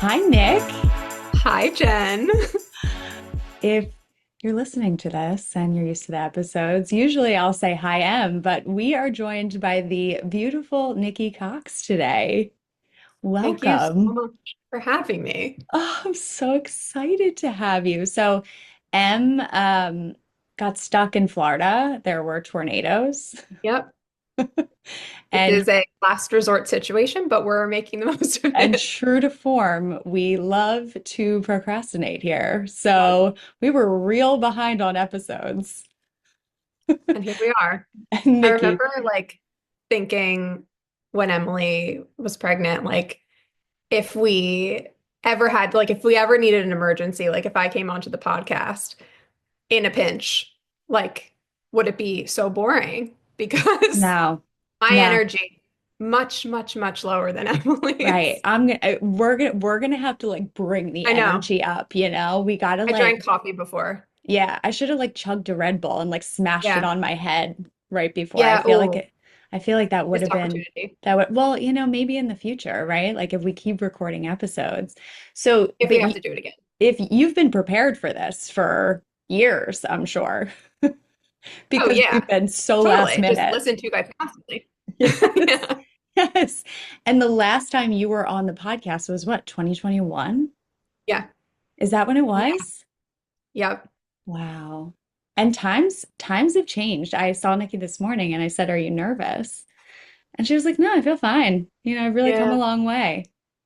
Hi, Nick. Hi, Jen. If you're listening to this and you're used to the episodes, usually I'll say hi, Em, but we are joined by the beautiful Nikki Cox today. Thank you so Welcome. much for having me. Oh, I'm so excited to have you. So, Em got stuck in Florida. There were tornadoes, Yep, this and is a last resort situation, but we're making the most of and it. true to form, we love to procrastinate here. Yep. So we were real behind on episodes. And here we are. And I Nikki, remember thinking when Emily was pregnant, if we if we ever needed an emergency, like if I came onto the podcast in a pinch, like, would it be so boring? Because no, my no. energy much, much, much lower than Right. Emily's. We're gonna have to like bring the I know. energy up, you know? We gotta I like, drank coffee before. yeah, I should have like chugged a Red Bull and like smashed it Yeah. on my head right before. Yeah. Oh, I feel like that would missed have been opportunity. that would well, maybe in the future, right? Like if we keep recording episodes. So, If we have to do it again. if you've been prepared for this for years, I'm sure, Oh, because we've yeah. been so last Totally. Just minute. listen to you guys constantly. Yes. Yeah. Yes. And the last time you were on the podcast was what, 2021? Yeah. Is that when it Yeah. was? Yep. Wow. And times have changed. I saw Nikki this morning and I said, "Are you nervous?" And she was like, "No, I feel fine. I've really come a Yeah. long way."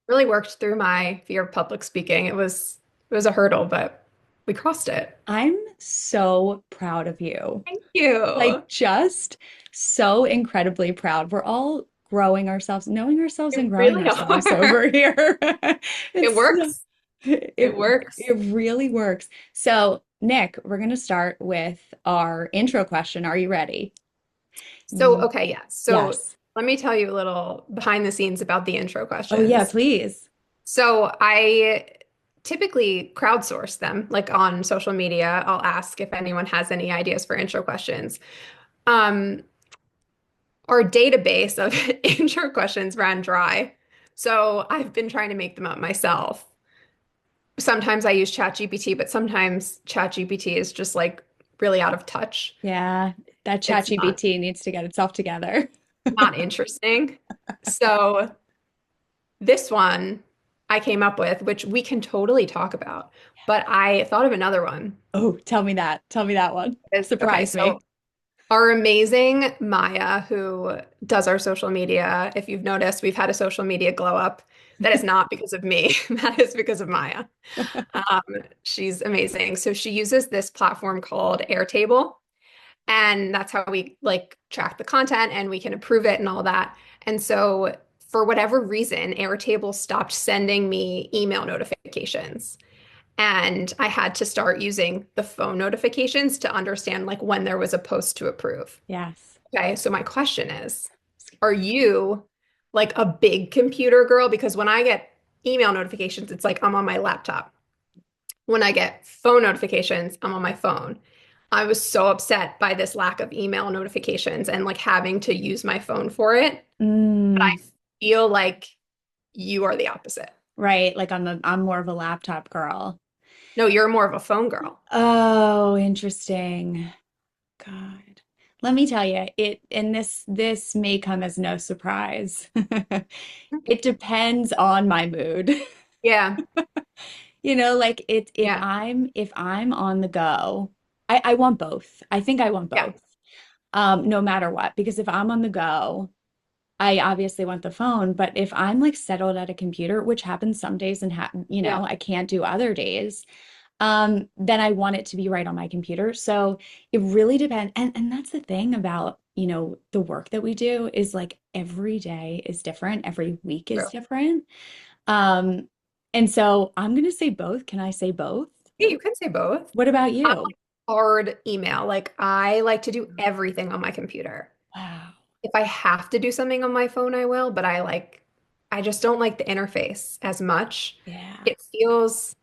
Really worked through my fear of public speaking. It was a hurdle, but we crossed it. I'm so proud of you. Thank Like you. just so incredibly proud. We're all growing ourselves, knowing ourselves and You growing really ourselves are. over here. It It's works. it It works. it really works. So, Nick, we're going to start with our intro question. Are you ready? So, okay, yeah. So Yes. let me tell you a little behind the scenes about the intro Oh yeah, questions. please. So I typically crowdsource them, like on social media. I'll ask if anyone has any ideas for intro questions. Um, our database of intro questions ran dry. So I've been trying to make them up myself. Sometimes I use ChatGPT, but sometimes ChatGPT is just like really out of touch. Yeah, that It's not ChatGPT needs to get itself together. not interesting. So this one I came up with, which we can totally talk about, but I thought of another one. Oh, tell me that. Tell me that one. Okay, Surprise me. so our amazing Maya, who does our social media, if you've noticed, we've had a social media glow up. That is not because of me. That is because of Maya. Um, she's amazing. So she uses this platform called Airtable, and that's how we like track the content and we can approve it and all that. And so for whatever reason, Airtable stopped sending me email notifications. And I had to start using the phone notifications to understand like when there was a post to approve. Yes. Okay, so my question is, are you like a big computer girl? Because when I get email notifications, it's like I'm on my laptop. When I get phone notifications, I'm on my phone. I was so upset by this lack of email notifications and like having to use my phone for it. But I Mm, feel like you are the opposite. right. Like I'm more of a laptop girl. No, you're more of a phone girl. Oh, interesting. God. Let me tell you, and this may come as no surprise. It depends on my mood. Yeah, Like it yeah, if I'm on the go, I want both. I think I want yeah, both. No matter what. Because if I'm on the go, I obviously want the phone, but if I'm like settled at a computer, which happens some days and yeah. I can't do other days, then I want it to be right on my computer. So it really depends. And that's the thing about, the work that we do is like every day is different, every week is True. different. Um, and so I'm gonna say both. Can I say both? Yeah, you can say both. What about I'm you? like hard email. Like I like to do everything on my computer. Wow. If I have to do something on my phone, I will, but I just don't like the interface as much. Yeah. It feels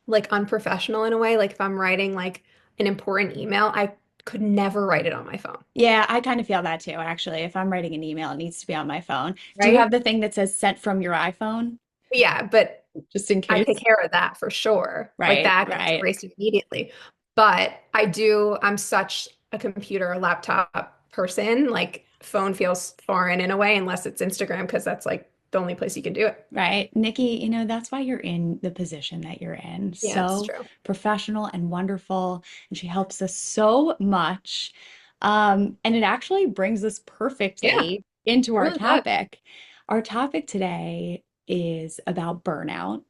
like unprofessional in a way. Like if I'm writing like an important email, I could never write it on my phone, Yeah, I kind of feel that too, actually. If I'm writing an email, it needs to be on my phone. Do you have right? the thing that says sent from your iPhone? Yeah, but just in I take case. care of that for sure. Like Right, that gets right, erased immediately. But I'm such a computer or laptop person. Like phone feels foreign in a way, unless it's Instagram, because that's like the only place you can do it. right. Nikki, that's why you're in the position that you're in. Yeah, it's So true. professional and wonderful, and she helps us so much. And it actually brings us Yeah, perfectly into it our really does. topic. Our topic today is about burnout.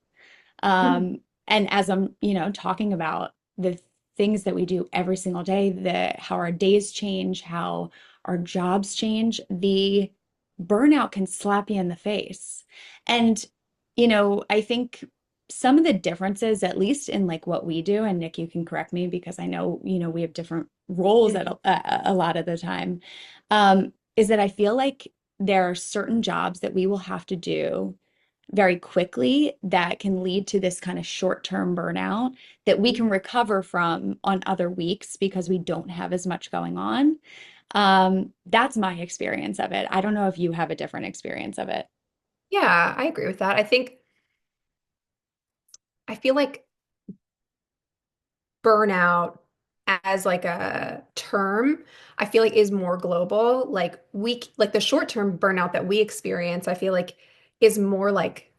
Mhm. And as I'm, talking about the things that we do every single day, how our days change, how our jobs change, the burnout can slap you in the face. And, I think some of the differences, at least in like what we do, and Nick, you can correct me because I know, we have different roles at Mhm. a lot of the time, is that I feel like there are certain jobs that we will have to do very quickly that can lead to this kind of short-term burnout that we can recover from on other weeks because we don't have as much going on. That's my experience of it. I don't know if you have a different experience of it. Yeah, I agree with that. I feel like burnout as like a term, I feel like is more global. Like the short-term burnout that we experience, I feel like is more like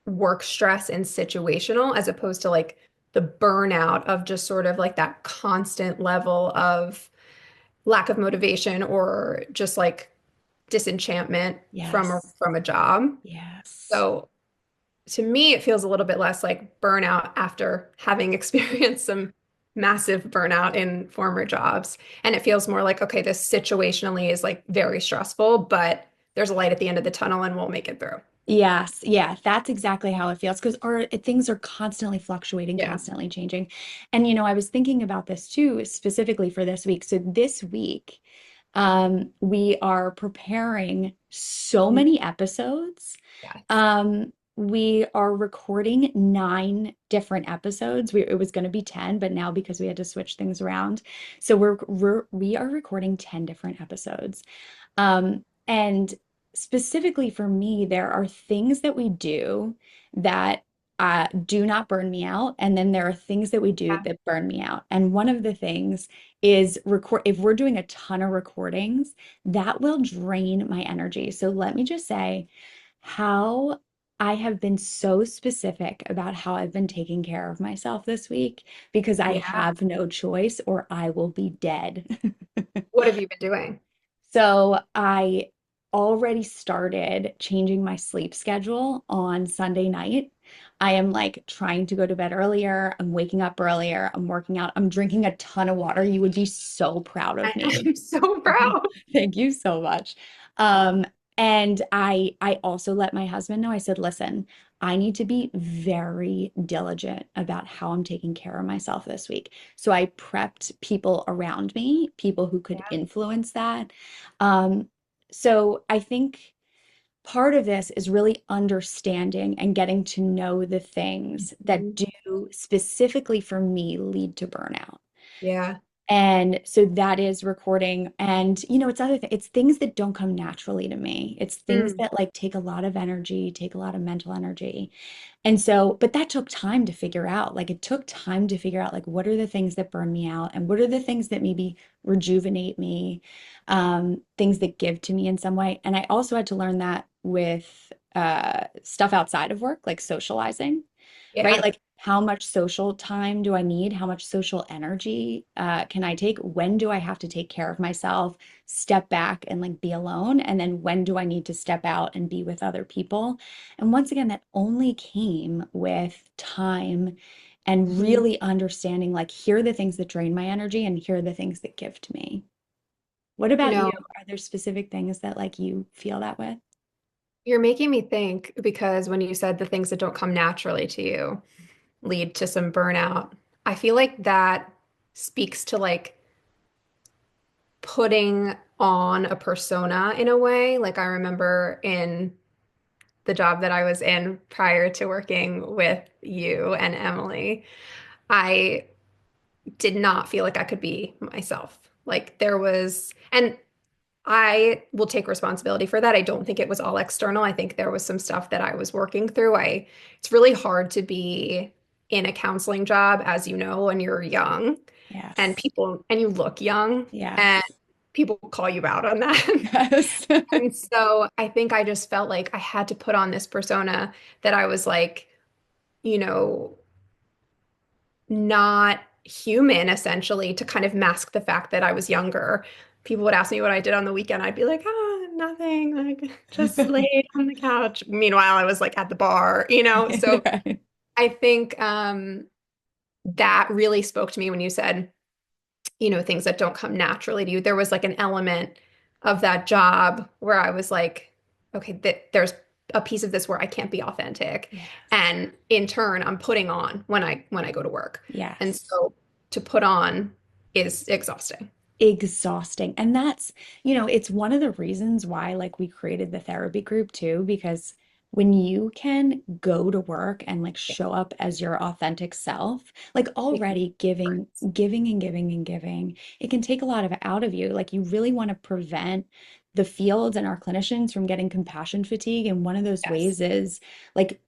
work stress and situational as opposed to like the burnout of just sort of like that constant level of lack of motivation or just like disenchantment Yes. from a job. Yes. So to me, it feels a little bit less like burnout after having experienced some massive burnout in former jobs. And it feels more like, okay, this situationally is like very stressful, but there's a light at the end of the tunnel and we'll make it through. Yes, yeah, that's exactly how it feels because our things are constantly fluctuating, Yeah. constantly changing. And I was thinking about this too, specifically for this week. So this week, we are preparing so Mhm. many episodes. Yes. We are recording 9 different episodes. It was going to be 10, but now because we had to switch things around, so we are recording 10 different episodes. And specifically for me, there are things that we do that do not burn me out. And then there are things that we do Yeah. that burn me out. And one of the things is if we're doing a ton of recordings, that will drain my energy. So let me just say how I have been so specific about how I've been taking care of myself this week because I Yeah. have no choice or I will be dead. What have you been doing? So I already started changing my sleep schedule on Sunday night. I am like trying to go to bed earlier. I'm waking up earlier. I'm working out. I'm drinking a ton of water. You would be so proud of me. I'm so proud. Thank you so much. Um, and I also let my husband know. I said, listen, I need to be very diligent about how I'm taking care of myself this week. So I prepped people around me, people who could Yeah. influence that. Um, so I think part of this is really understanding and getting to know the things that Mhm. do specifically for me lead to burnout. Yeah. And so that is recording. And, it's other things, it's things that don't come naturally to me. It's things Mm. that like take a lot of energy, take a lot of mental energy. And so, but that took time to figure out. Like it took time to figure out like what are the things that burn me out and what are the things that maybe rejuvenate me, things that give to me in some way. And I also had to learn that with stuff outside of work, like socializing, right? Yeah. Like how much social time do I need? How much social energy can I take? When do I have to take care of myself, step back and like be alone? And then when do I need to step out and be with other people? And once again, that only came with time and Mhm. really understanding like, here are the things that drain my energy and here are the things that give to me. What You about you? know, Are there specific things that like you feel that with? you're making me think because when you said the things that don't come naturally to you lead to some burnout, I feel like that speaks to like putting on a persona in a way. Like I remember in the job that I was in prior to working with you and Emmalee, I did not feel like I could be myself. Like there was, and I will take responsibility for that. I don't think it was all external. I think there was some stuff that I was working through. It's really hard to be in a counseling job, as you know, when you're young and Yes. you look young and Yes. people call you out on that. Yes. And so I think I just felt like I had to put on this persona that I was like, you know, not human essentially to kind of mask the fact that I was younger. People would ask me what I did on the weekend. I'd be like, oh, nothing, like just laid on the couch. Meanwhile, I was like at the bar, you know? So Right. I think that really spoke to me when you said, things that don't come naturally to you. There was like an element of that job where I was like, okay, there's a piece of this where I can't be authentic. Yes. And in turn, I'm putting on when I go to work. And Yes. so to put on is exhausting. Exhausting. And that's, it's one of the reasons why like we created the therapy group too, because when you can go to work and like Yeah. show up as your authentic self, like Makes a already giving, difference. giving and giving and giving, it can take a lot of it out of you. Like you really want to prevent the fields and our clinicians from getting compassion fatigue. And one of those Yes. ways is like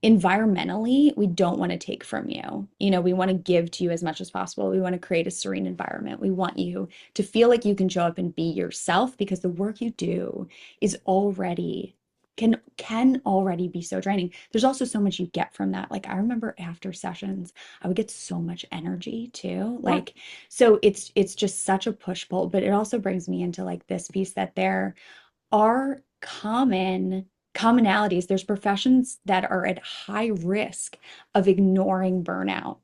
environmentally, we don't want to take from you. We want to give to you as much as possible. We want to create a serene environment. We want you to feel like you can show up and be yourself because the work you do is already can already be so draining. There's also so much you get from that. Like I remember after sessions, I would get so much energy too. Yeah. Like so it's just such a push pull, but it also brings me into like this piece that there are commonalities. There's professions that are at high risk of ignoring burnout.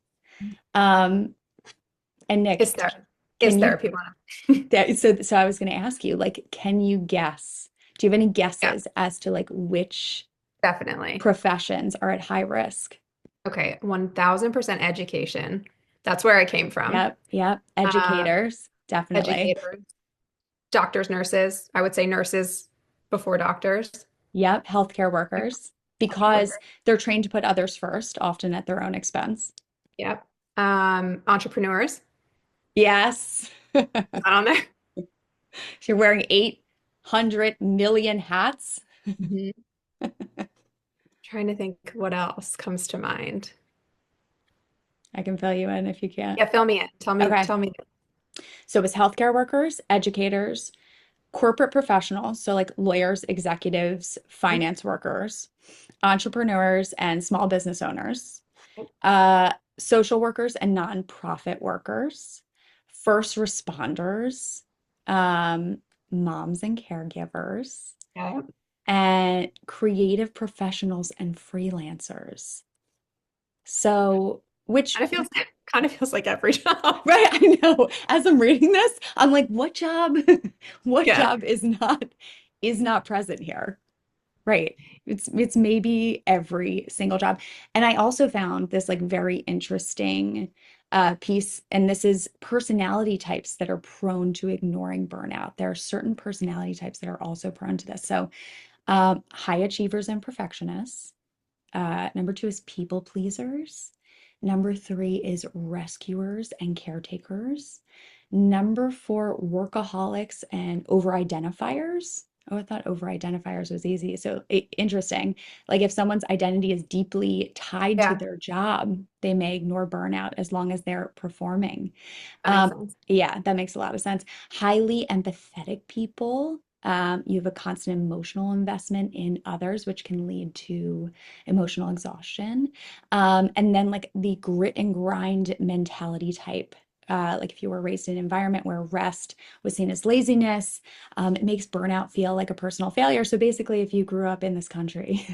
Um, and Is Nick, there is can you therapy one of so I was going to ask you, like, can you guess? Do you have any Yeah, guesses as to like which definitely. professions are at high risk? Okay, 1000% education. That's where I came from. Yep, yep. Um, Educators, definitely. Educators, doctors, nurses. I would say nurses before doctors. Yep, healthcare Yep. workers, Healthcare because workers. they're trained to put others first, often at their own expense. Yep. Entrepreneurs. Yes. Is that on there? If you're wearing 800 million hats, Mhm. Trying to think what else comes to mind. I can fill you in if you can't. Yeah, fill me in. Tell me, Okay. tell me. So it was healthcare workers, educators, corporate professionals, so like lawyers, executives, finance workers, entrepreneurs, and small business owners, social workers and nonprofit workers, first responders, um, moms and caregivers, Yeah. and creative professionals and freelancers. So, which, Kind of feels kind of feels like every job. right, I know. As I'm reading this, I'm like, what job, what Yeah. job is not present here? Right. It's maybe every single job. And I also found this like very interesting piece, and this is personality types that are prone to ignoring burnout. There are certain personality types that are also prone to this. So, high achievers and perfectionists. Number two is people pleasers. Number three is rescuers and caretakers. Number four, workaholics and over-identifiers. Oh, I thought over-identifiers was easy. So interesting. Like if someone's identity is deeply tied to Yeah, their job, they may ignore burnout as long as they're performing. that makes sense. Yeah, that makes a lot of sense. Highly empathetic people, you have a constant emotional investment in others, which can lead to emotional exhaustion. And then like the grit and grind mentality type. Like if you were raised in an environment where rest was seen as laziness, it makes burnout feel like a personal failure. So basically, if you grew up in this country,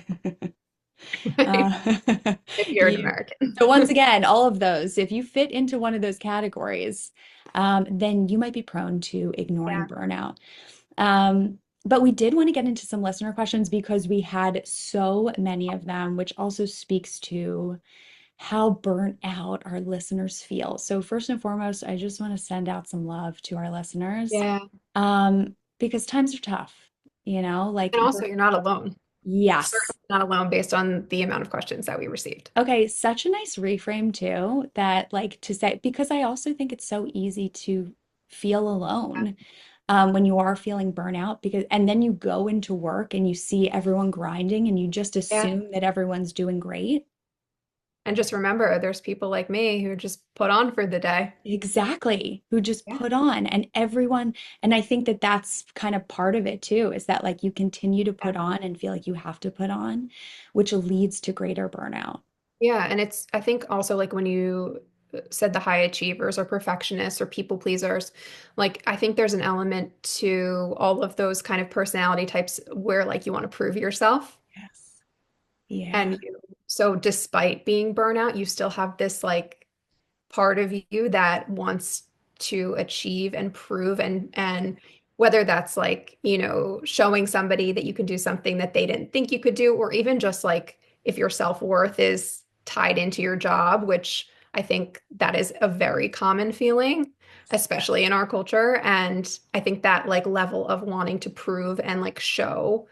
Right. uh, If you're an you, American. so once again, all of those, if you fit into one of those categories, then you might be prone to ignoring Yeah. burnout. But we did want to get into some listener questions because we had so many of them, which also speaks to how burnt out our listeners feel. So first and foremost, I just want to send out some love to our listeners, Yeah. because times are tough, like And also, you're not alone. yes. Certainly not alone based on the amount of questions that we received. Okay, such a nice reframe too, that like to say, because I also think it's so easy to feel Yeah. alone. when you are feeling burnout, because and then you go into work and you see everyone grinding and you just Yeah. assume that everyone's doing great. And just remember, there's people like me who just put on for the day. Exactly, who just Yeah. put on, and everyone, and I think that that's kind of part of it too, is that like you continue to Yeah. put on and feel like you have to put on, which leads to greater burnout. Yeah, and it's I think also like when you said the high achievers or perfectionists or people pleasers, like I think there's an element to all of those kind of personality types where like you want to prove yourself. Yes. Yeah. And so despite being burnout, you still have this like part of you that wants to achieve and prove and whether that's like, showing somebody that you can do something that they didn't think you could do, or even just like if your self-worth is tied into your job, which I think that is a very common feeling, especially in our culture. And I think that like level of wanting to prove and like show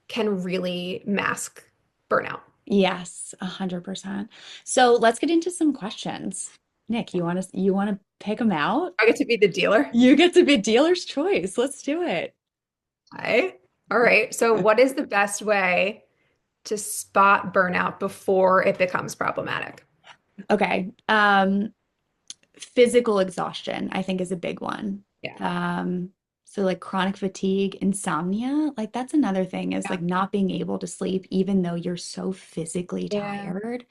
can really mask burnout. Yes, 100%. So let's get into some questions. Nick, you want to pick them out? I get to be the dealer. You get to be dealer's choice. Let's do it. Hi. All right. So, what is the best way to spot burnout before it becomes problematic? Okay. Physical exhaustion, I think, is a big one. Yeah. Um, so like chronic fatigue, insomnia, like that's another thing is Yeah. like not being able to sleep even though you're so physically Yeah. tired.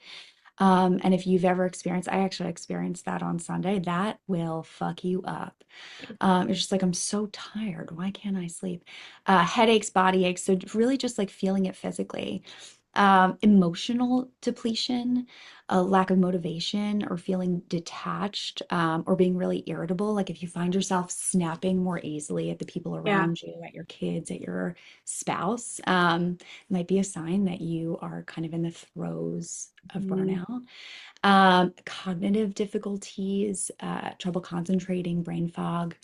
And if you've ever experienced, I actually experienced that on Sunday, that will fuck you up. It's just like, I'm so tired. Why can't I sleep? Headaches, body aches. So really just like feeling it physically. Emotional depletion, a lack of motivation or feeling detached, or being really irritable. Like if you find yourself snapping more easily at the people Yeah. around you, at your kids, at your spouse, might be a sign that you are kind of in the throes of Mhm. burnout. Cognitive difficulties, trouble concentrating, brain fog,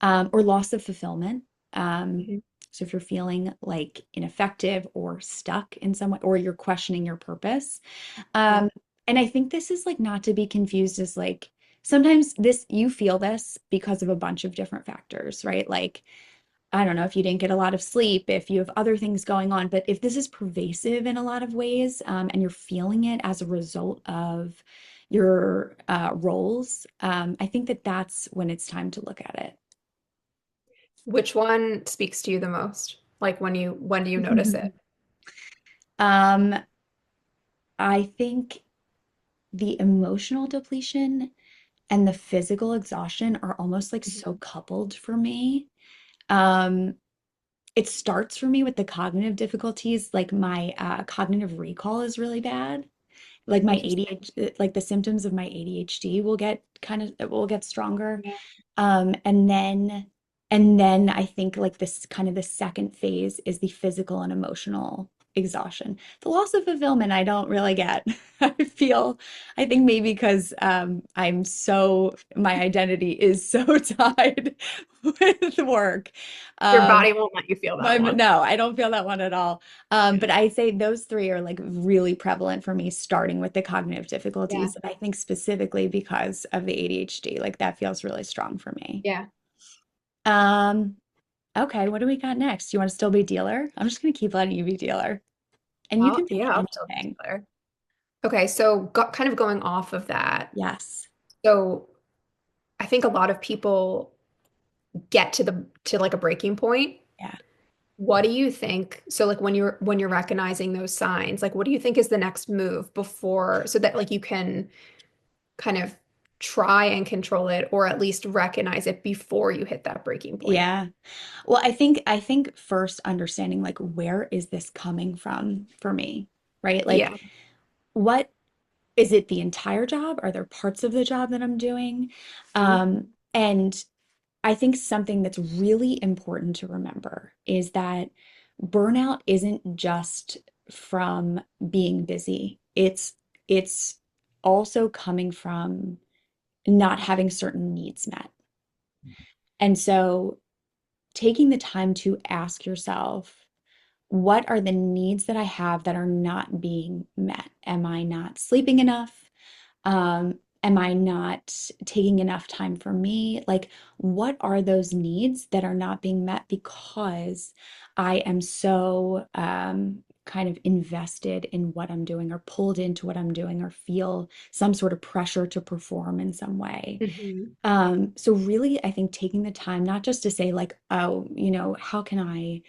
or loss of fulfillment. Um, Mhm. so if you're feeling like ineffective or stuck in some way, or you're questioning your purpose. Yeah. Um, and I think this is like not to be confused as like sometimes this you feel this because of a bunch of different factors, right? Like I don't know if you didn't get a lot of sleep, if you have other things going on, but if this is pervasive in a lot of ways, and you're feeling it as a result of your roles, I think that that's when it's time to look at Which one speaks to you the most? Like when do you notice it. it? Um, I think the emotional depletion and the physical exhaustion are almost like so Mhm. coupled for me. Um, it starts for me with the cognitive difficulties, like my cognitive recall is really bad. Like my Interesting. ADHD, like the symptoms of my ADHD will get stronger. Yeah. Um, and then and then I think like this kind of the second phase is the physical and emotional exhaustion. The loss of fulfillment I don't really get. I think maybe because my identity is so tied with work. Your Um, body won't let you feel that one. no, I don't feel that one at all. But I say those three are like really prevalent for me, starting with the cognitive Yeah. difficulties. And I think specifically because of the ADHD, like that feels really strong for me. Yeah. Um, okay, what do we got next? You want to still be dealer? I'm just gonna keep letting you be dealer. And you can pick I'll still be anything. there. Okay, so kind of going off of that. Yes. So I think a lot of people get to like a breaking point. Yeah. What do you think? So like when you're recognizing those signs, like what do you think is the next move before so that like you can kind of try and control it or at least recognize it before you hit that breaking point? Yeah. Well, I think first understanding like where is this coming from for me, right? Like Yeah. what is it the entire job? Are there parts of the job that I'm doing? Mhm. And I think something that's really important to remember is that burnout isn't just from being busy. It's also coming from not having certain needs met. And so taking the time to ask yourself, what are the needs that I have that are not being met? Am I not sleeping enough? Am I not taking enough time for me? Like, what are those needs that are not being met because I am so kind of invested in what I'm doing or pulled into what I'm doing or feel some sort of pressure to perform in some way? Mhm. So really, I think taking the time, not just to say like, oh, how can I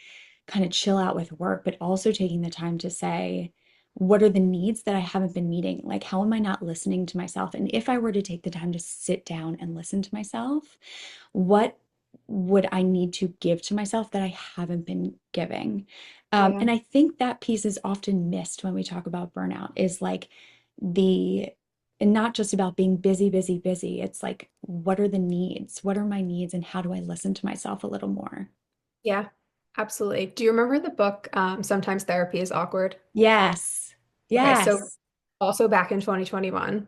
kind of chill out with work, but also taking the time to say, what are the needs that I haven't been meeting? Like, how am I not listening to myself? And if I were to take the time to sit down and listen to myself, what would I need to give to myself that I haven't been giving? Yeah. And I think that piece is often missed when we talk about burnout, is like the, and not just about being busy, busy, busy. It's like, what are the needs? What are my needs? And how do I listen to myself a little more? Yeah, absolutely. Do you remember the book, Sometimes Therapy is Awkward? Yes. Okay, so Yes. also back in 2021,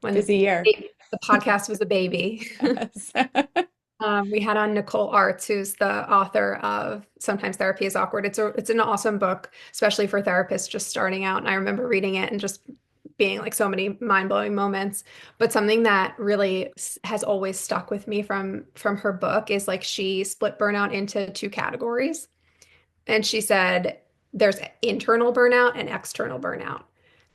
when Busy year. the podcast was a baby, Yes. we had on Nicole Artz, who's the author of Sometimes Therapy is Awkward. It's an awesome book, especially for therapists just starting out. And I remember reading it and just being like so many mind-blowing moments. But something that really has always stuck with me from her book is like she split burnout into two categories. And she said there's internal burnout and external burnout.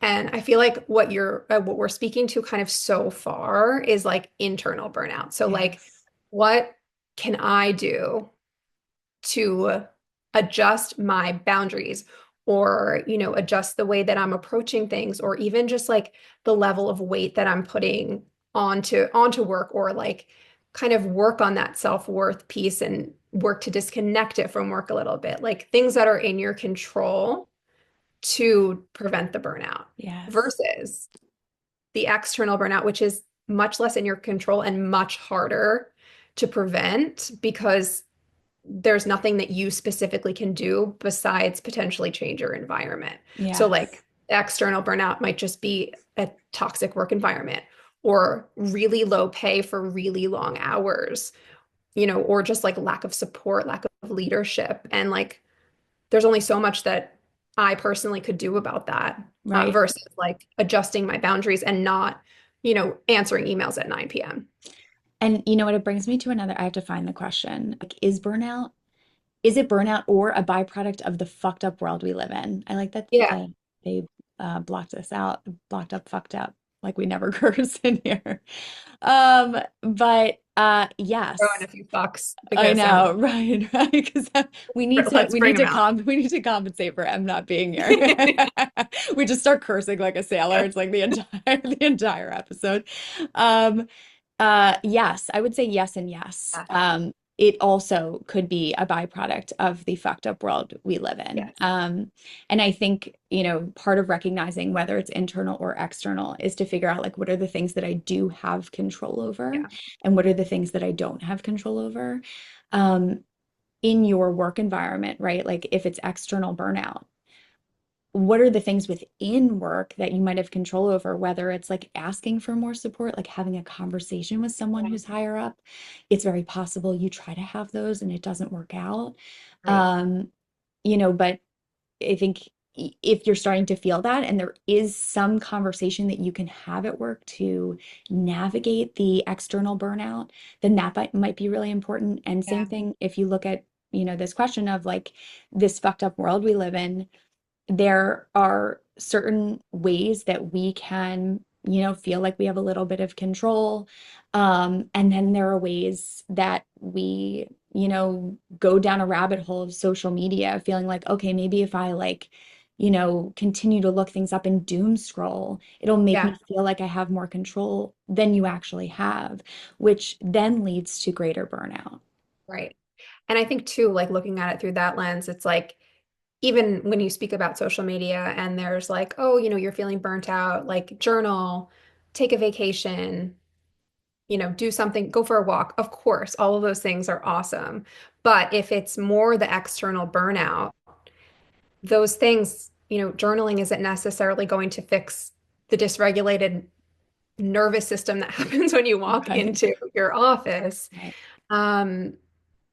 And I feel like what we're speaking to kind of so far is like internal burnout. So like Yes. what can I do to adjust my boundaries or, adjust the way that I'm approaching things or even just like the level of weight that I'm putting onto work or like kind of work on that self-worth piece and work to disconnect it from work a little bit. Like things that are in your control to prevent the burnout Yes. versus the external burnout, which is much less in your control and much harder to prevent because there's nothing that you specifically can do besides potentially change your environment. So, Yes. like, external burnout might just be a toxic work environment or really low pay for really long hours, or just like lack of support, lack of leadership. And like, there's only so much that I personally could do about that Right. versus like adjusting my boundaries and not, answering emails at 9 p.m. And you know what? It brings me to another, I have to find the question. Like, is it burnout or a byproduct of the fucked up world we live in? I like that Yeah. they blocked us out, blocked up, fucked up, like we never curse in here. But Throw in yes. a few bucks I because know, right, right. Because let's bring them out. we need to compensate for M not being here. We just start cursing like a sailor. It's like the entire episode. Um, yes, I would say yes and yes. Yeah. It also could be a byproduct of the fucked up world we live in. Yes. And I think, part of recognizing whether it's internal or external is to figure out like what are the things that I do have control over Yeah. and what are the things that I don't have control over. Um, in your work environment, right? Like if it's external burnout, what are the things within work that you might have control over, whether it's like asking for more support, like having a conversation with someone Yeah. who's higher up. It's very possible you try to have those and it doesn't work out. Right. Um, but I think if you're starting to feel that and there is some conversation that you can have at work to navigate the external burnout, then that might be really important. And same Yeah. thing if you look at, this question of like this fucked up world we live in, there are certain ways that we can, feel like we have a little bit of control. And then there are ways that we, go down a rabbit hole of social media, feeling like, okay, maybe if I like, continue to look things up and doom scroll, it'll make Yeah. me feel like I have more control than you actually have, which then leads to greater burnout. Right. And I think too, like looking at it through that lens, it's like even when you speak about social media and there's like, oh, you're feeling burnt out, like journal, take a vacation, do something, go for a walk. Of course, all of those things are awesome. But if it's more the external burnout, those things, journaling isn't necessarily going to fix the dysregulated nervous system that happens when you walk Right. into your office. Right. Um,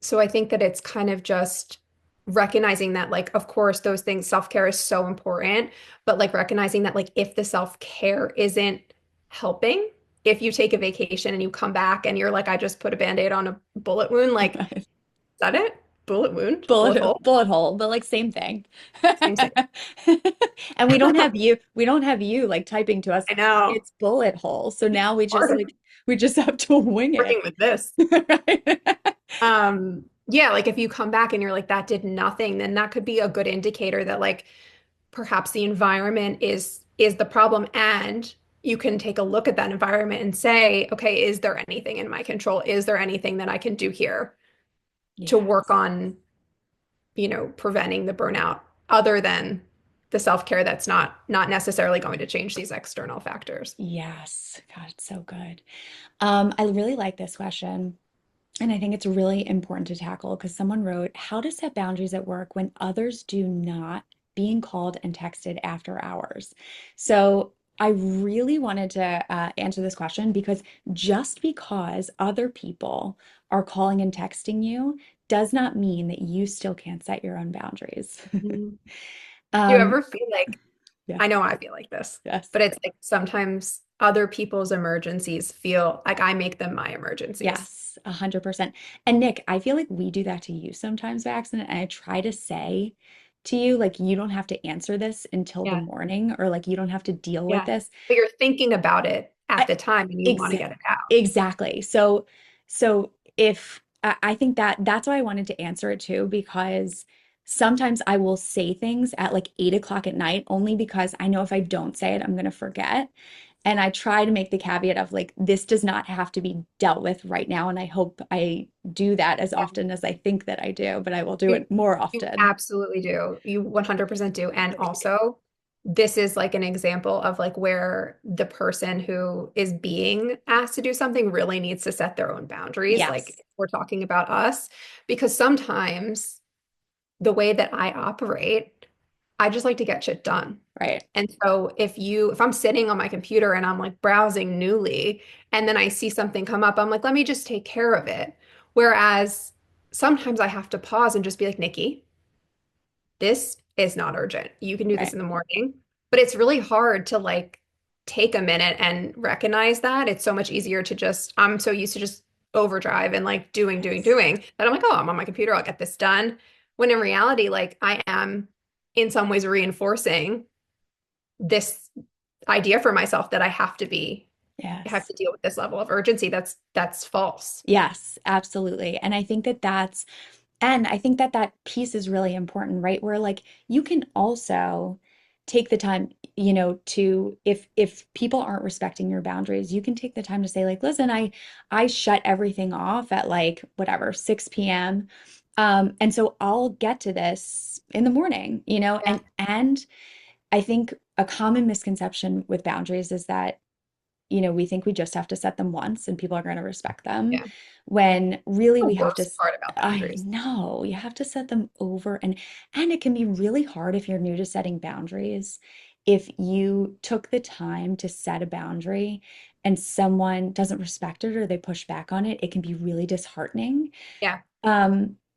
so I think that it's kind of just recognizing that, like, of course, those things, self-care is so important, but like recognizing that, like, if the self-care isn't helping, if you take a vacation and you come back and you're like, I just put a Band-Aid on a bullet wound, like, is Right. that it? Bullet wound? Bullet Bullet hole? bullet hole, but like same thing. Same thing. And we don't have you like typing to us. I know. It's bullet hole. So now Hard we just have to wing working it. with this. Right? Yeah, like if you come back and you're like, that did nothing, then that could be a good indicator that like perhaps the environment is the problem. And you can take a look at that environment and say, okay, is there anything in my control? Is there anything that I can do here to work Yes. on, preventing the burnout other than the self-care that's not necessarily going to change these external factors? Yes. God, it's so good. I really like this question. And I think it's really important to tackle because someone wrote, how to set boundaries at work when others do not being called and texted after hours. So I really wanted to answer this question because just because other people are calling and texting you does not mean that you still can't set your own boundaries. Mhm. Do you Um, ever feel like, yeah, I know I feel like this, yes. but it's like sometimes other people's emergencies feel like I make them my emergencies. Yes, 100%. And Nick, I feel like we do that to you sometimes by accident. And I try to say to you, like, you don't have to answer this until the Yeah. morning, or like, you don't have to deal with Yeah. this. But you're thinking about it at I, the time and you want to exa get it out. exactly. So if I think that that's why I wanted to answer it too, because sometimes I will say things at like 8 o'clock at night only because I know if I don't say it, I'm going to forget. And I try to make the caveat of like, this does not have to be dealt with right now. And I hope I do that as Yeah. often as I think that I do, but I will do You it more you often. absolutely do. You 100% do. And also, this is like an example of like where the person who is being asked to do something really needs to set their own boundaries. Like Yes, if we're talking about us, because sometimes the way that I operate, I just like to get shit done. right. And so if I'm sitting on my computer and I'm like browsing newly and then I see something come up, I'm like, let me just take care of it. Whereas sometimes I have to pause and just be like, Nikki, this is not urgent. You can do this Right. in the morning. But it's really hard to like take a minute and recognize that. It's so much easier to just, I'm so used to just overdrive and like Yes. doing that I'm like, oh, I'm on my computer, I'll get this done. When in reality, like I am in some ways reinforcing this idea for myself that I have Yes. to deal with this level of urgency. That's false. Yes, absolutely. And I think that that piece is really important, right? Where like you can also take the time, to if people aren't respecting your boundaries, you can take the time to say like, listen, I shut everything off at like whatever 6 p.m. And so I'll get to this in the morning, Yeah. and I think a common misconception with boundaries is that we think we just have to set them once and people are going to respect them Yeah. when really The we have to, worst part about I boundaries. know, you have to set them over and it can be really hard if you're new to setting boundaries. If you took the time to set a boundary and someone doesn't respect it or they push back on it, it can be really disheartening. Yeah.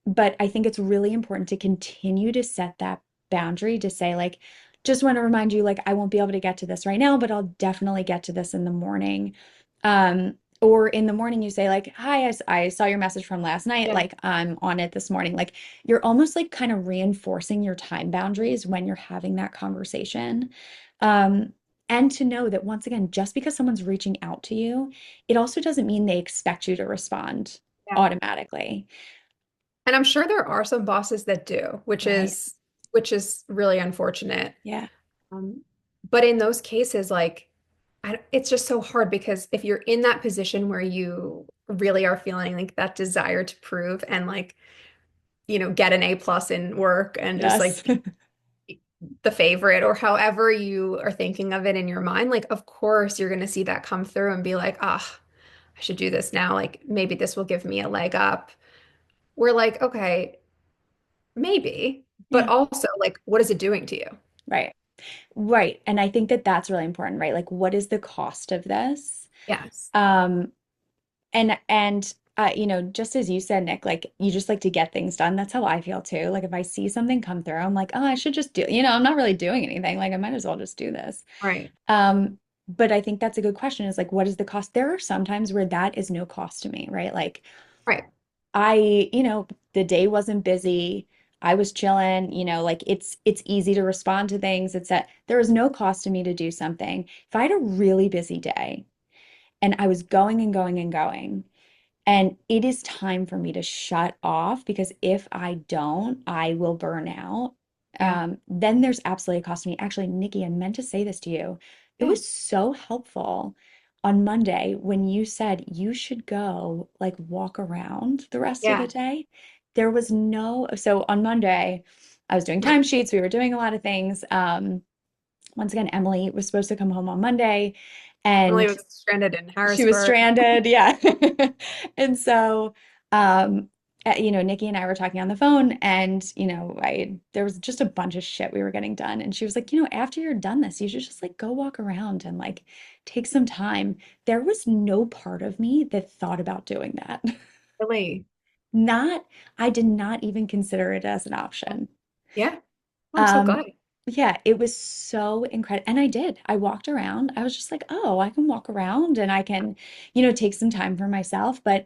But I think it's really important to continue to set that boundary to say, like, just want to remind you, like, I won't be able to get to this right now, but I'll definitely get to this in the morning. Or in the morning, you say, like, hi, I saw your message from last night. Yeah. Like, I'm on it this morning. Like, you're almost like kind of reinforcing your time boundaries when you're having that conversation. Um, and to know that once again, just because someone's reaching out to you, it also doesn't mean they expect you to respond Yeah. automatically. And I'm sure there are some bosses that do, Right. which is really unfortunate. Yeah. Um, but in those cases, like it's just so hard because if you're in that position where you really are feeling like that desire to prove and like, get an A+ in work and just Yes. like be the favorite or however you are thinking of it in your mind, like of course you're going to see that come through and be like, ah, I should do this now. Like maybe this will give me a leg up. We're like, okay, maybe, but Yeah. also like, what is it doing to you? Right. Right. And I think that that's really important, right? Like, what is the cost of this? Yes. Um, and just as you said, Nick, like you just like to get things done. That's how I feel too. Like if I see something come through, I'm like, oh, I should just do, I'm not really doing anything. Like I might as well just do this. Right. Um, but I think that's a good question is like, what is the cost? There are some times where that is no cost to me, right? Like Right. the day wasn't busy. I was chilling, like it's easy to respond to things. It's that there was no cost to me to do something. If I had a really busy day and I was going and going and going, and it is time for me to shut off because if I don't, I will burn out. Yeah. Then there's absolutely a cost to me. Actually, Nikki, I meant to say this to you. It Yeah. was so helpful on Monday when you said you should go like walk around the rest of the Yeah. day. There was no, so on Monday, I was doing timesheets. We were doing a lot of things. Once again, Emily was supposed to come home on Monday Emily and was stranded in she was Harrisburg. stranded, yeah. And so, um, Nikki and I were talking on the phone, and I there was just a bunch of shit we were getting done, and she was like, after you're done this, you should just like go walk around and like take some time. There was no part of me that thought about doing that. Really. Not, I did not even consider it as an option. Yeah. Well, I'm so Um, glad. yeah, it was so incredible. And I did. I walked around. I was just like, oh, I can walk around and I can, take some time for myself. But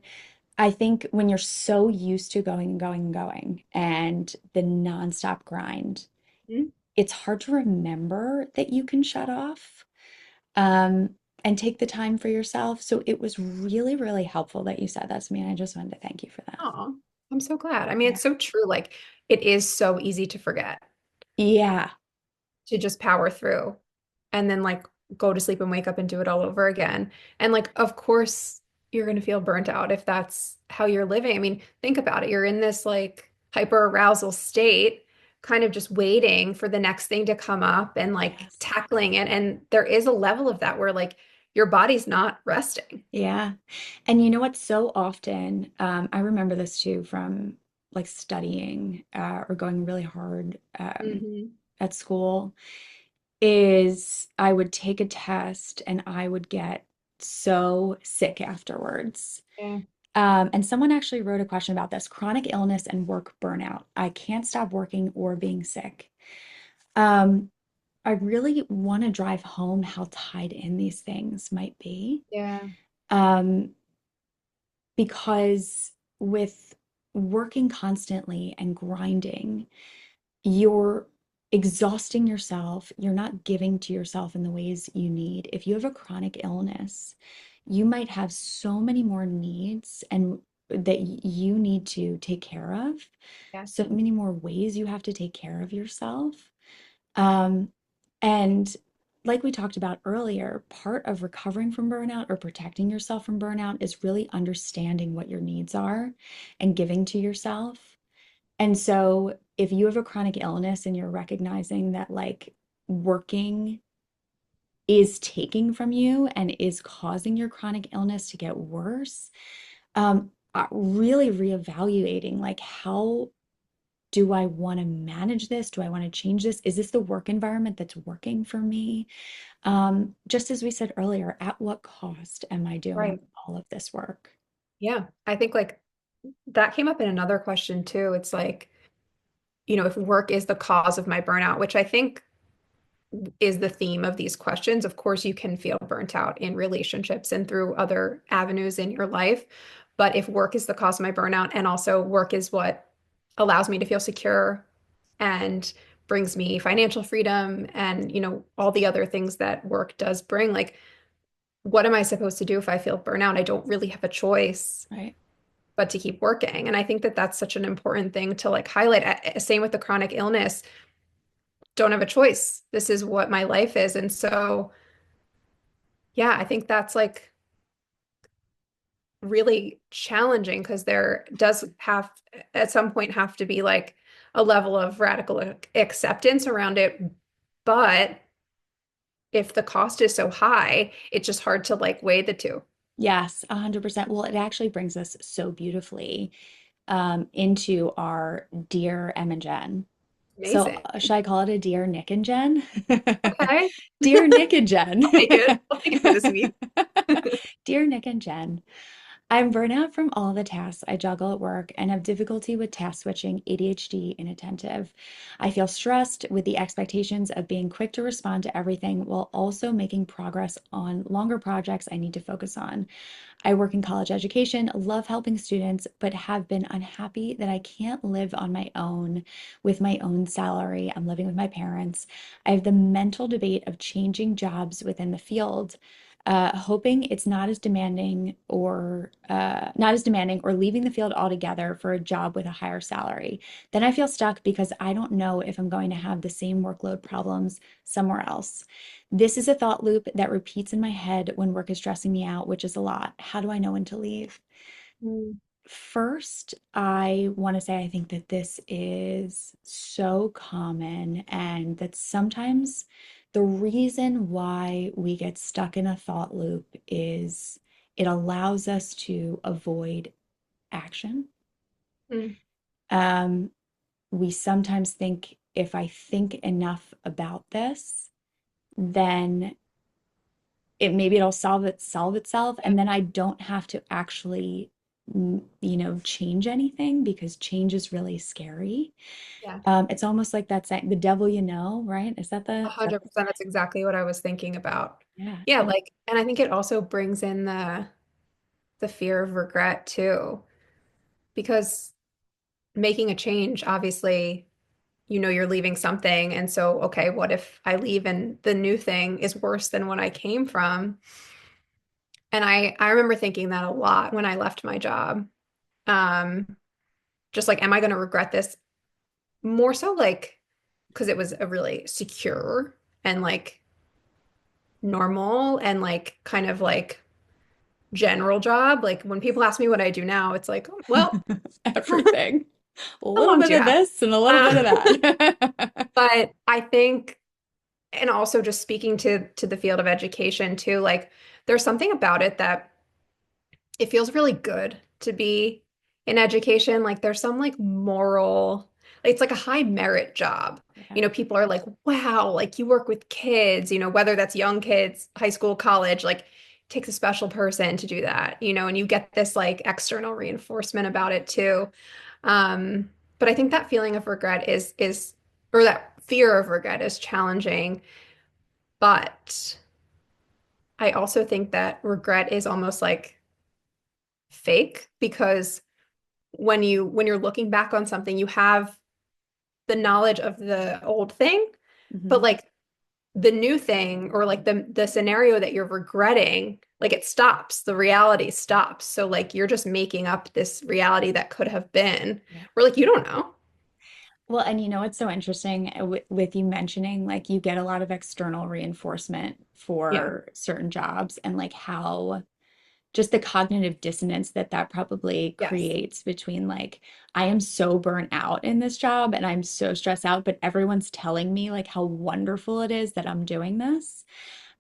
I think when you're so used to going and going and going and the nonstop grind, Mhm. it's hard to remember that you can shut off um, and take the time for yourself. So it was really, really helpful that you said that to me. And I just wanted to thank you for that. Oh, I'm so glad. I mean, Yeah. it's so true. Like, it is so easy to forget, Yeah. to just power through and then like go to sleep and wake up and do it all over again. And like, of course, you're going to feel burnt out if that's how you're living. I mean, think about it. You're in this like hyper arousal state, kind of just waiting for the next thing to come up and like Yes. tackling it. And there is a level of that where like your body's not resting. Yeah. And you know what? So often, I remember this too from like studying or going really hard Hmm. at school, is I would take a test and I would get so sick afterwards. Yeah. And someone actually wrote a question about this, chronic illness and work burnout. I can't stop working or being sick. Um, I really want to drive home how tied in these things might be. Yeah. Um, because with working constantly and grinding, you're exhausting yourself. You're not giving to yourself in the ways you need. If you have a chronic illness, you might have so many more needs and that you need to take care of, Yeah. so many more ways you have to take care of yourself. Um, and like we talked about earlier, part of recovering from burnout or protecting yourself from burnout is really understanding what your needs are and giving to yourself. And so if you have a chronic illness and you're recognizing that like working is taking from you and is causing your chronic illness to get worse, really reevaluating like how do I want to manage this? Do I want to change this? Is this the work environment that's working for me? Just as we said earlier, at what cost am I doing Right. all of this work? Yeah. I think like that came up in another question too. It's like, if work is the cause of my burnout, which I think is the theme of these questions. Of course, you can feel burnt out in relationships and through other avenues in your life. But if work is the cause of my burnout, and also work is what allows me to feel secure and brings me financial freedom and, all the other things that work does bring, like, what am I supposed to do if I feel burnout? I don't really have a choice Right. but to keep working. And I think that that's such an important thing to like highlight. Same with the chronic illness. Don't have a choice. This is what my life is. And so, yeah, I think that's like really challenging because there does have at some point have to be like a level of radical acceptance around it. But if the cost is so high, it's just hard to like weigh the two. Yes, 100%. Well, it actually brings us so beautifully into our Dear Em and Jen. So, Amazing. should I call it a Dear Nick and Jen? Okay. Dear Nick and Jen. I'll take it. I'll take it for this week. Dear Nick and Jen. I'm burnout from all the tasks I juggle at work and have difficulty with task switching, ADHD, inattentive. I feel stressed with the expectations of being quick to respond to everything while also making progress on longer projects I need to focus on. I work in college education, love helping students, but have been unhappy that I can't live on my own with my own salary. I'm living with my parents. I have the mental debate of changing jobs within the field, hoping it's not as demanding or leaving the field altogether for a job with a higher salary. Then I feel stuck because I don't know if I'm going to have the same workload problems somewhere else. This is a thought loop that repeats in my head when work is stressing me out, which is a lot. How do I know when to leave? Mm. First, I want to say I think that this is so common, and that sometimes the reason why we get stuck in a thought loop is it allows us to avoid action. Mm. Um, we sometimes think if I think enough about this, then it'll solve itself, Yeah. and then I don't have to actually change anything because change is really scary. Yeah. It's almost like that saying, the devil you know, right? A Is that hundred percent. That's exactly what I was thinking about. yeah. Yeah, like, and I think it also brings in the fear of regret too, because making a change, obviously, you're leaving something, and so, okay, what if I leave and the new thing is worse than what I came from? And I remember thinking that a lot when I left my job. Um, just like, am I going to regret this? More so like because it was a really secure and like normal and like kind of like general job. Like when people ask me what I do now, it's like, oh, well, how Everything. A little long bit do you of have? this and a little bit Uh, of that. but I think, and also just speaking to the field of education too, like there's something about it that it feels really good to be in education. Like there's some like moral, like, it's like a high merit job. Yeah. People are like, wow, like you work with kids, whether that's young kids, high school, college, like it takes a special person to do that, and you get this like external reinforcement about it too. Um, but I think that feeling of regret or that fear of regret is challenging. But I also think that regret is almost like fake because when you're looking back on something, you have the knowledge of the old thing, but Mhm. like the new thing or like the scenario that you're regretting, like it stops, the reality stops. So like you're just making up this reality that could have been, Yeah. or like you don't know. Well, and you know what's so interesting with you mentioning like you get a lot of external reinforcement Yeah. for certain jobs, and like how just the cognitive dissonance that that probably Yes. creates between like I am so burnt out in this job and I'm so stressed out, but everyone's telling me like how wonderful it is that I'm doing this.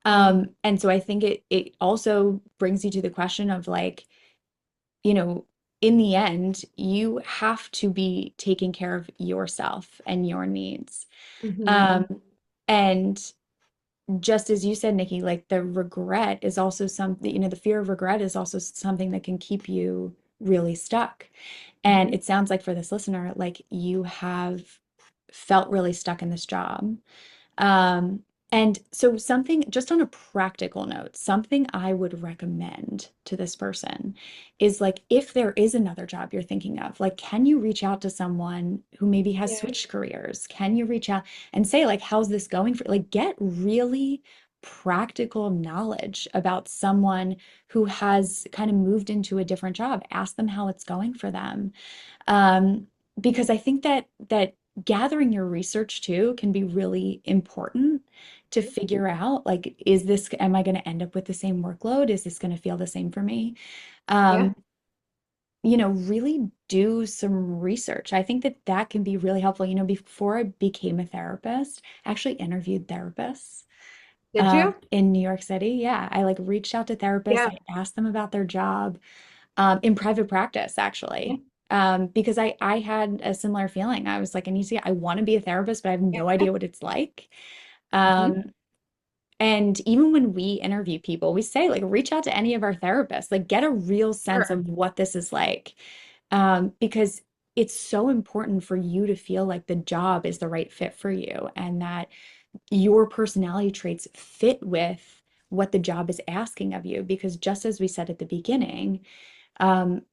Mm. And so I think it also brings you to the question of like, you know, in the end, you have to be taking care of yourself and your needs. Hmm. Um, and just as you said, Nikki, like the regret is also something, the fear of regret is also something that can keep you really stuck. And Hmm. it sounds like for this listener, like you have felt really stuck in this job. Um, and so something just on a practical note, something I would recommend to this person is like if there is another job you're thinking of, like can you reach out to someone who maybe has Yeah. switched careers? Can you reach out and say like how's this going for like get really practical knowledge about someone who has kind of moved into a different job. Ask them how it's going for them. Um, because I think that gathering your research too can be really important to figure out like, am I going to end up with the same workload? Is this going to feel the same for me? Yeah. Um, really do some research. I think that that can be really helpful. Before I became a therapist, I actually interviewed therapists Did you? in New York City. Yeah, I like reached out to therapists. Yeah. I asked them about their job in private practice, Yeah. actually. Because I had a similar feeling. I was like, I want to be a therapist, but I have Yeah. no idea what it's like. Hmm. Um, And even when we interview people, we say, like, reach out to any of our therapists, like, get a real sense Sure. of what this is like. Because it's so important for you to feel like the job is the right fit for you and that your personality traits fit with what the job is asking of you. Because just as we said at the beginning, um,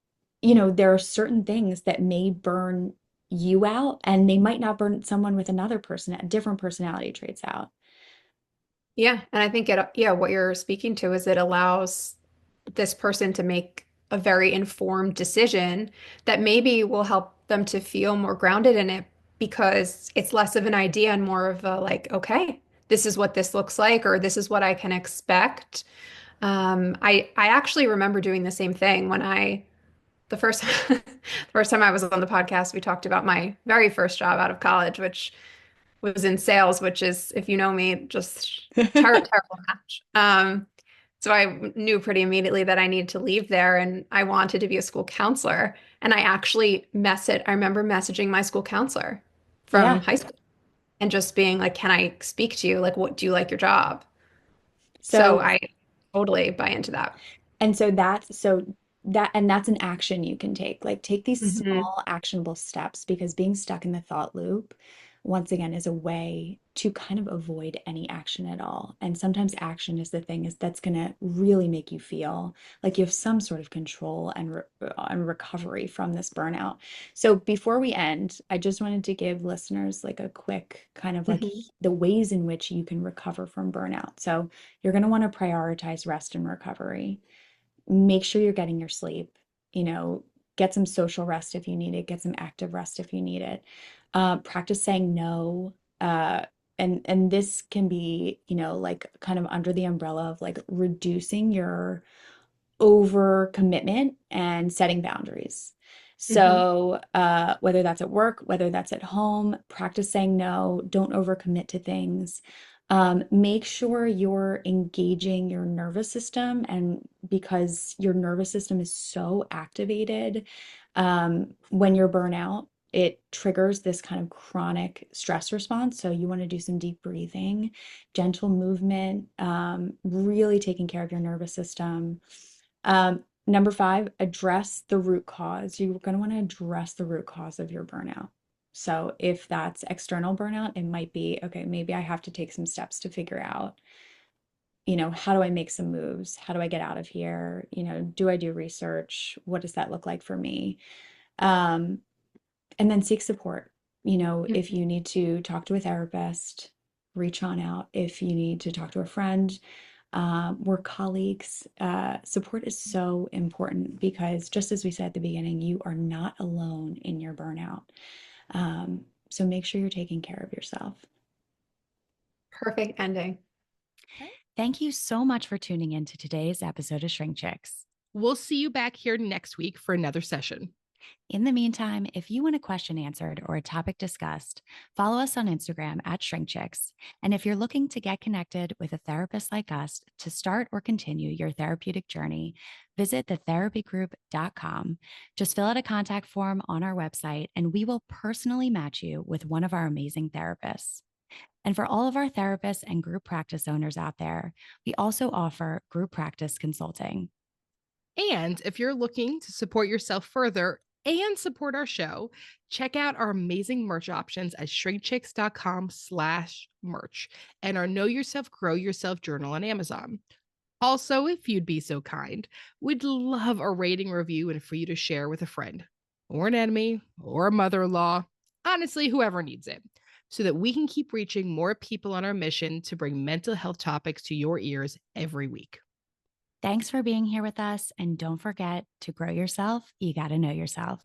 there are certain things that may burn you out and they might not burn someone with another person, different personality traits out. Yeah, and I think yeah, what you're speaking to is it allows this person to make a very informed decision that maybe will help them to feel more grounded in it because it's less of an idea and more of a like, okay, this is what this looks like, or this is what I can expect. I actually remember doing the same thing when the first the first time I was on the podcast, we talked about my very first job out of college, which was in sales, which is, if you know me, just terrible match. So I knew pretty immediately that I needed to leave there and I wanted to be a school counselor. And I remember messaging my school counselor from Yeah. high school and just being like, can I speak to you? Like, what do you like your job? So So I totally buy into that. And so that's an action you can take. Like take these Hmm. small actionable steps because being stuck in the thought loop, once again, is a way to kind of avoid any action at all. And sometimes action is the thing is that's going to really make you feel like you have some sort of control and recovery from this burnout. So before we end, I just wanted to give listeners like a quick kind of like Hmm. the ways in which you can recover from burnout. So you're going to want to prioritize rest and recovery. Make sure you're getting your sleep, you know, get some social rest if you need it, get some active rest if you need it. Practice saying no. And this can be, like kind of under the umbrella of like reducing your over commitment and setting boundaries. Hmm. So, whether that's at work, whether that's at home, practice saying no, don't overcommit to things. Make sure you're engaging your nervous system, and because your nervous system is so activated, when you're burnout, it triggers this kind of chronic stress response. So, you want to do some deep breathing, gentle movement, really taking care of your nervous system. Number five, address the root cause. You're going to want to address the root cause of your burnout. So if that's external burnout, it might be, okay, maybe I have to take some steps to figure out, how do I make some moves? How do I get out of here? Do I do research? What does that look like for me? Um, and then seek support. If you need to talk to a therapist, reach on out. If you need to talk to a friend, work colleagues, support is so important because just as we said at the beginning, you are not alone in your burnout. So make sure you're taking care of yourself. Perfect ending. Thank you so much for tuning in to today's episode of Shrink Chicks. We'll see you back here next week for another session. In the meantime, if you want a question answered or a topic discussed, follow us on Instagram at ShrinkChicks. And if you're looking to get connected with a therapist like us to start or continue your therapeutic journey, visit thetherapygroup.com. Just fill out a contact form on our website, and we will personally match you with one of our amazing therapists. And for all of our therapists and group practice owners out there, we also offer group practice consulting. And if you're looking to support yourself further and support our show, check out our amazing merch options at shrinkchicks.com/merch and our Know Yourself, Grow Yourself journal on Amazon. Also, if you'd be so kind, we'd love a rating review and for you to share with a friend or an enemy or a mother-in-law, honestly, whoever needs it, so that we can keep reaching more people on our mission to bring mental health topics to your ears every week. Thanks for being here with us. And don't forget to grow yourself. You got to know yourself.